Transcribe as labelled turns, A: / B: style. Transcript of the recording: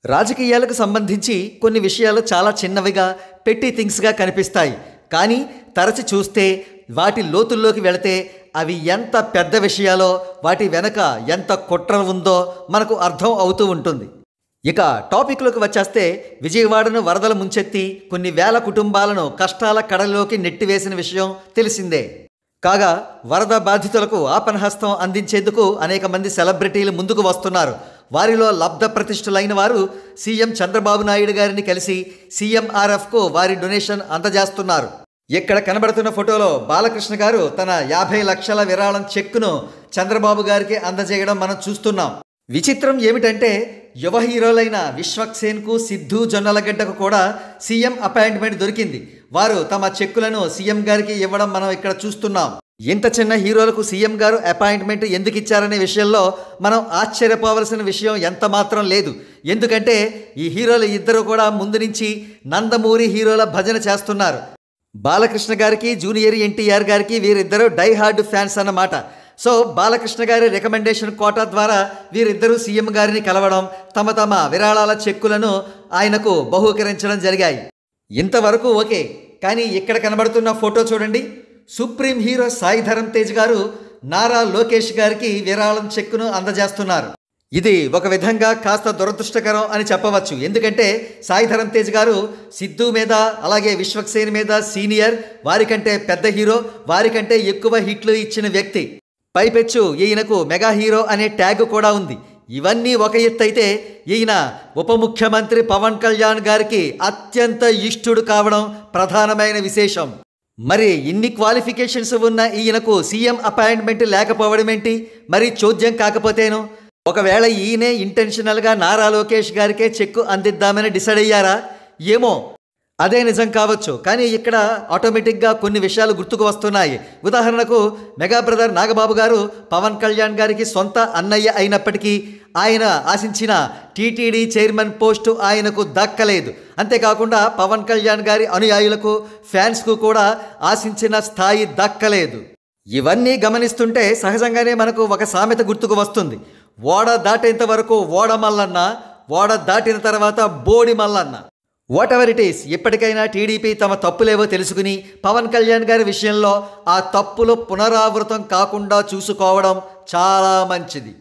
A: రాజకీయాలకు సంబంధించి కొన్ని విషయాలు చాలా చిన్నవిగా పెట్టి థింగ్స్గా కనిపిస్తాయి. కానీ తరచి చూస్తే వాటి లోతుల్లోకి వెళితే అవి ఎంత పెద్ద విషయాలో వాటి వెనక ఎంత కుట్ర ఉందో మనకు అర్థం అవుతూ ఉంటుంది. ఇక టాపిక్లోకి వచ్చేస్తే విజయవాడను వరదలు ముంచెత్తి కొన్ని వేల కుటుంబాలను కష్టాల కడలిలోకి నెట్టివేసిన విషయం తెలిసిందే. కాగా వరద బాధితులకు ఆపన్నహస్తం అందించేందుకు అనేక మంది సెలబ్రిటీలు ముందుకు వస్తున్నారు. వారిలో లబ్ధ ప్రతిష్ఠులైన వారు సీఎం చంద్రబాబు నాయుడు గారిని కలిసి సీఎంఆర్ఎఫ్కు వారి డొనేషన్ అందజేస్తున్నారు. ఇక్కడ కనబడుతున్న ఫోటోలో బాలకృష్ణ గారు తన 50 లక్షల విరాళం చెక్కును చంద్రబాబు గారికి అందజేయడం మనం చూస్తున్నాం. విచిత్రం ఏమిటంటే యువ హీరోలైన విశ్వక్సేన్కు, సిద్ధు జొన్నలగడ్డకు కూడా సీఎం అపాయింట్మెంట్ దొరికింది. వారు తమ చెక్కులను సీఎం గారికి ఇవ్వడం మనం ఇక్కడ చూస్తున్నాం. ఇంత చిన్న హీరోలకు సీఎం గారు అపాయింట్మెంట్ ఎందుకు ఇచ్చారనే విషయంలో మనం ఆశ్చర్యపోవలసిన విషయం ఎంత మాత్రం లేదు. ఎందుకంటే ఈ హీరోలు ఇద్దరు కూడా ముందు నుంచి నందమూరి హీరోల భజన చేస్తున్నారు. బాలకృష్ణ గారికి, జూనియర్ ఎన్టీఆర్ గారికి వీరిద్దరూ డై హార్డ్ ఫ్యాన్స్ అన్నమాట. సో బాలకృష్ణ గారి రికమెండేషన్ కోటా ద్వారా వీరిద్దరూ సీఎం గారిని కలవడం, తమ తమ విరాళాల చెక్కులను ఆయనకు బహూకరించడం జరిగాయి. ఇంతవరకు ఓకే. కానీ ఇక్కడ కనబడుతున్న ఫోటో చూడండి. సుప్రీం హీరో సాయి ధరమ్ తేజ్ గారు నారా లోకేష్ గారికి విరాళం చెక్కును అందజేస్తున్నారు. ఇది ఒక విధంగా కాస్త దురదృష్టకరం అని చెప్పవచ్చు. ఎందుకంటే సాయి ధరమ్ తేజ్ గారు సిద్ధు మీద, అలాగే విశ్వక్సేన్ మీద సీనియర్, వారికంటే పెద్ద హీరో, వారికంటే ఎక్కువ హిట్లు ఇచ్చిన వ్యక్తి. పైపెచ్చు ఈయనకు మెగా హీరో అనే ట్యాగ్ కూడా ఉంది. ఇవన్నీ ఒక ఎత్తు అయితే ఈయన ఉప ముఖ్యమంత్రి పవన్ కళ్యాణ్ గారికి అత్యంత ఇష్టుడు కావడం ప్రధానమైన విశేషం. మరి ఇన్ని క్వాలిఫికేషన్స్ ఉన్న ఈయనకు సీఎం అపాయింట్మెంట్ లేకపోవడం ఏంటి? మరి చోద్యం కాకపోతేను? ఒకవేళ ఈయనే ఇంటెన్షనల్గా నారా లోకేష్ గారికే చెక్కు అందిద్దామని డిసైడ్ అయ్యారా? ఏమో, అదే నిజం కావచ్చు. కానీ ఇక్కడ ఆటోమేటిక్గా కొన్ని విషయాలు గుర్తుకు వస్తున్నాయి. ఉదాహరణకు మెగా బ్రదర్ నాగబాబు గారు పవన్ కళ్యాణ్ గారికి సొంత అన్నయ్య అయినప్పటికీ ఆయన ఆశించిన టీటీడీ చైర్మన్ పోస్టు ఆయనకు దక్కలేదు. అంతేకాకుండా పవన్ కళ్యాణ్ గారి అనుయాయులకు, ఫ్యాన్స్కు కూడా ఆశించిన స్థాయి దక్కలేదు. ఇవన్నీ గమనిస్తుంటే సహజంగానే మనకు ఒక సామెత గుర్తుకు వస్తుంది. ఓడ దాటేంత వరకు ఓడ మల్లన్న, ఓడ దాటిన తర్వాత బోడి Mallanna. What ever it is, ఎప్పటికైనా టీడీపీ తమ తప్పులేవో తెలుసుకుని పవన్ కళ్యాణ్ గారి విషయంలో ఆ తప్పులు పునరావృతం కాకుండా చూసుకోవడం చాలా మంచిది.